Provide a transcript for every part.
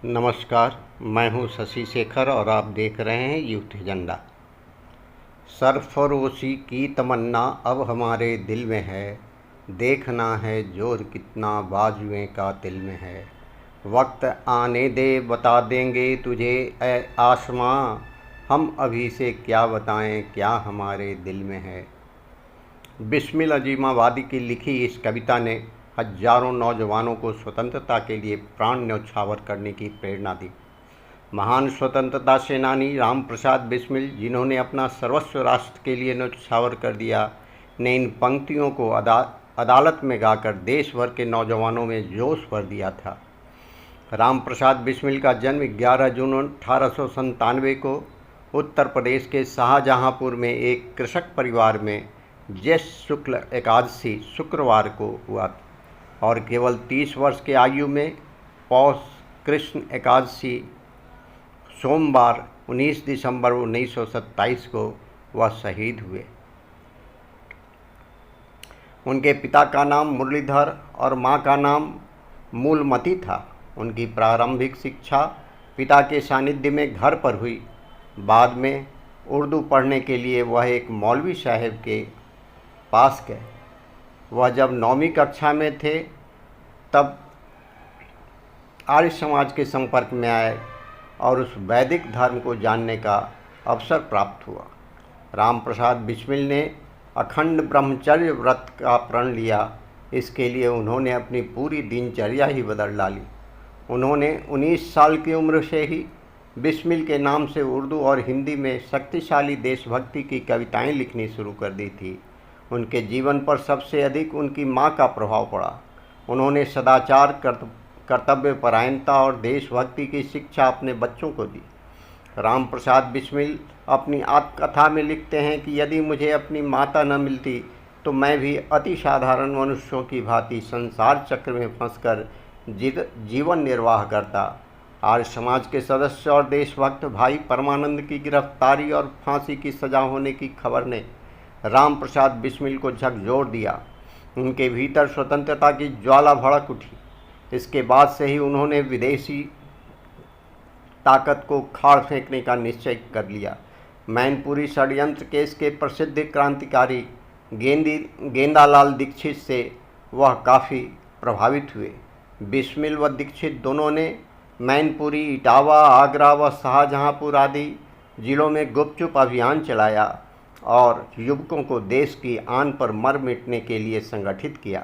नमस्कार, मैं हूं शशि शेखर और आप देख रहे हैं यूथ एजेंडा। सरफरोशी की तमन्ना अब हमारे दिल में है, देखना है जोर कितना बाजुएं का दिल में है। वक्त आने दे बता देंगे तुझे ए आसमां, हम अभी से क्या बताएं क्या हमारे दिल में है। बिस्मिल अजीमाबादी की लिखी इस कविता ने हजारों नौजवानों को स्वतंत्रता के लिए प्राण न्यौछावर करने की प्रेरणा दी। महान स्वतंत्रता सेनानी राम प्रसाद बिस्मिल, जिन्होंने अपना सर्वस्व राष्ट्र के लिए न्यौछावर कर दिया, ने इन पंक्तियों को अदालत में गाकर देश भर के नौजवानों में जोश भर दिया था। राम प्रसाद बिस्मिल का जन्म 11 जून 1897 को उत्तर प्रदेश के शाहजहांपुर में एक कृषक परिवार में ज्येष्ठ शुक्ल एकादशी शुक्रवार को हुआ और केवल 30 वर्ष की आयु में पौष कृष्ण एकादशी सोमवार 19 दिसंबर 1927 को वह शहीद हुए। उनके पिता का नाम मुरलीधर और मां का नाम मूलमती था। उनकी प्रारंभिक शिक्षा पिता के सानिध्य में घर पर हुई। बाद में उर्दू पढ़ने के लिए वह एक मौलवी साहब के पास गए। वह जब 9वीं कक्षा में थे तब आर्य समाज के संपर्क में आए और उस वैदिक धर्म को जानने का अवसर प्राप्त हुआ। राम प्रसाद बिस्मिल ने अखंड ब्रह्मचर्य व्रत का प्रण लिया। इसके लिए उन्होंने अपनी पूरी दिनचर्या ही बदल डाली। उन्होंने 19 साल की उम्र से ही बिस्मिल के नाम से उर्दू और हिंदी में शक्तिशाली देशभक्ति की कविताएं लिखनी शुरू कर दी थी। उनके जीवन पर सबसे अधिक उनकी मां का प्रभाव पड़ा। उन्होंने सदाचार, कर्तव्यपरायणता और देशभक्ति की शिक्षा अपने बच्चों को दी। राम प्रसाद बिस्मिल अपनी आत्मकथा में लिखते हैं कि यदि मुझे अपनी माता न मिलती तो मैं भी अति साधारण मनुष्यों की भांति संसार चक्र में फंसकर जीवन निर्वाह करता। आर्य समाज के सदस्य और देशभक्त भाई परमानंद की गिरफ्तारी और फांसी की सजा होने की खबर ने राम प्रसाद बिस्मिल को झकझोर दिया। उनके भीतर स्वतंत्रता की ज्वाला भड़क उठी। इसके बाद से ही उन्होंने विदेशी ताकत को खाड़ फेंकने का निश्चय कर लिया। मैनपुरी षड्यंत्र केस के प्रसिद्ध क्रांतिकारी गेंदालाल दीक्षित से वह काफ़ी प्रभावित हुए। बिस्मिल व दीक्षित दोनों ने मैनपुरी, इटावा, आगरा व शाहजहांपुर आदि जिलों में गुपचुप अभियान चलाया और युवकों को देश की आन पर मर मिटने के लिए संगठित किया।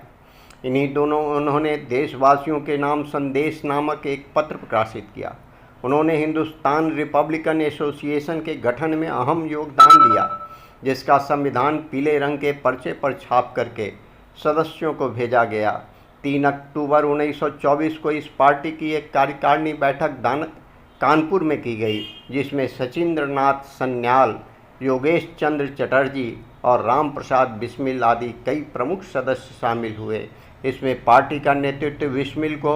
इन्हीं दोनों उन्होंने देशवासियों के नाम संदेश नामक एक पत्र प्रकाशित किया। उन्होंने हिंदुस्तान रिपब्लिकन एसोसिएशन के गठन में अहम योगदान दिया, जिसका संविधान पीले रंग के पर्चे पर छाप करके सदस्यों को भेजा गया। 3 अक्टूबर 1924 को इस पार्टी की एक कार्यकारिणी बैठक कानपुर में की गई, जिसमें सचिंद्र नाथ सन्याल, योगेश चंद्र चटर्जी और राम प्रसाद बिस्मिल आदि कई प्रमुख सदस्य शामिल हुए। इसमें पार्टी का नेतृत्व बिस्मिल को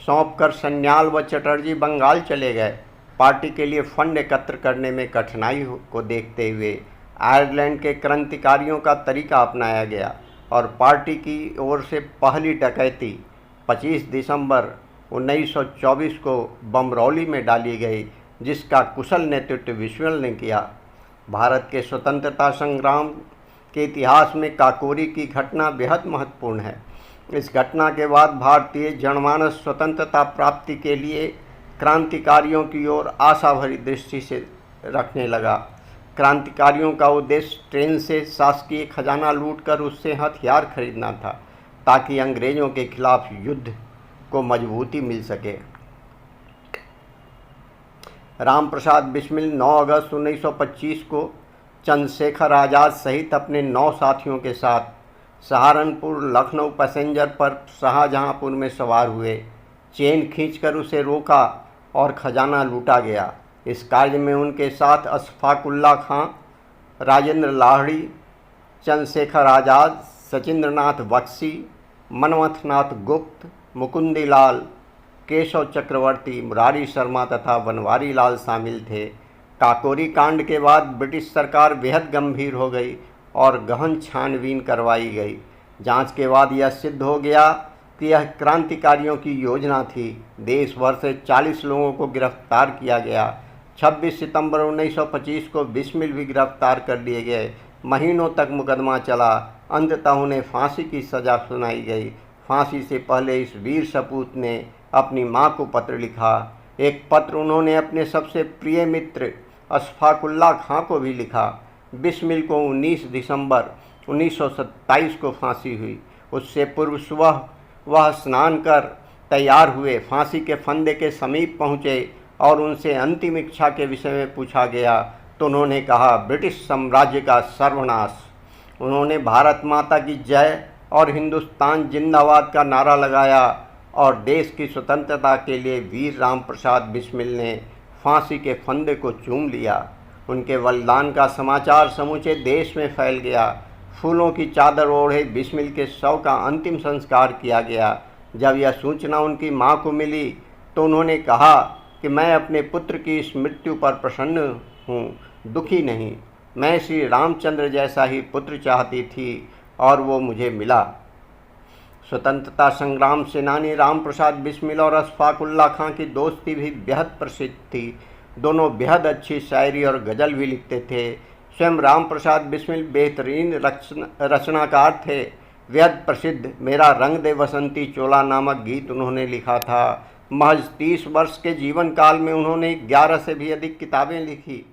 सौंपकर सन्याल व चटर्जी बंगाल चले गए। पार्टी के लिए फंड एकत्र करने में कठिनाई को देखते हुए आयरलैंड के क्रांतिकारियों का तरीका अपनाया गया और पार्टी की ओर से पहली डकैती 25 दिसंबर 1924 को बमरौली में डाली गई, जिसका कुशल नेतृत्व बिस्मिल ने किया। भारत के स्वतंत्रता संग्राम के इतिहास में काकोरी की घटना बेहद महत्वपूर्ण है। इस घटना के बाद भारतीय जनमानस स्वतंत्रता प्राप्ति के लिए क्रांतिकारियों की ओर आशा भरी दृष्टि से रखने लगा। क्रांतिकारियों का उद्देश्य ट्रेन से शासकीय खजाना लूटकर उससे हथियार खरीदना था, ताकि अंग्रेजों के खिलाफ युद्ध को मजबूती मिल सके। राम प्रसाद बिस्मिल 9 अगस्त 1925 को चंद्रशेखर आज़ाद सहित अपने 9 साथियों के साथ सहारनपुर लखनऊ पैसेंजर पर शाहजहांपुर में सवार हुए। चेन खींचकर उसे रोका और खजाना लूटा गया। इस कार्य में उनके साथ अशफाकुल्ला खां, राजेंद्र लाहिड़ी, चंद्रशेखर आज़ाद, सचिंद्रनाथ बख्शी, मनमथनाथ गुप्त, मुकुंदी लाल, केशव चक्रवर्ती, मुरारी शर्मा तथा बनवारी लाल शामिल थे। काकोरी कांड के बाद ब्रिटिश सरकार बेहद गंभीर हो गई और गहन छानबीन करवाई गई। जांच के बाद यह सिद्ध हो गया कि यह क्रांतिकारियों की योजना थी। देश भर से 40 लोगों को गिरफ्तार किया गया। 26 सितंबर 1925 को बिस्मिल भी गिरफ्तार कर लिए गए। महीनों तक मुकदमा चला। अंततः उन्हें फांसी की सज़ा सुनाई गई। फांसी से पहले इस वीर सपूत ने अपनी मां को पत्र लिखा। एक पत्र उन्होंने अपने सबसे प्रिय मित्र अशफाकुल्ला खां को भी लिखा। बिस्मिल को 19 दिसंबर 1927 को फांसी हुई। उससे पूर्व सुबह वह स्नान कर तैयार हुए, फांसी के फंदे के समीप पहुँचे और उनसे अंतिम इच्छा के विषय में पूछा गया तो उन्होंने कहा, ब्रिटिश साम्राज्य का सर्वनाश। उन्होंने भारत माता की जय और हिंदुस्तान जिंदाबाद का नारा लगाया और देश की स्वतंत्रता के लिए वीर राम प्रसाद बिस्मिल ने फांसी के फंदे को चूम लिया। उनके बलिदान का समाचार समूचे देश में फैल गया। फूलों की चादर ओढ़े बिस्मिल के शव का अंतिम संस्कार किया गया। जब यह सूचना उनकी मां को मिली तो उन्होंने कहा कि मैं अपने पुत्र की इस मृत्यु पर प्रसन्न हूँ, दुखी नहीं। मैं श्री रामचंद्र जैसा ही पुत्र चाहती थी और वो मुझे मिला। स्वतंत्रता संग्राम सेनानी राम प्रसाद बिस्मिल और अशफाकुल्ला खां की दोस्ती भी बेहद प्रसिद्ध थी। दोनों बेहद अच्छी शायरी और गज़ल भी लिखते थे। स्वयं राम प्रसाद बिस्मिल बेहतरीन रचनाकार थे। बेहद प्रसिद्ध मेरा रंग दे बसंती चोला नामक गीत उन्होंने लिखा था। महज 30 वर्ष के जीवन काल में उन्होंने 11 से भी अधिक किताबें लिखी।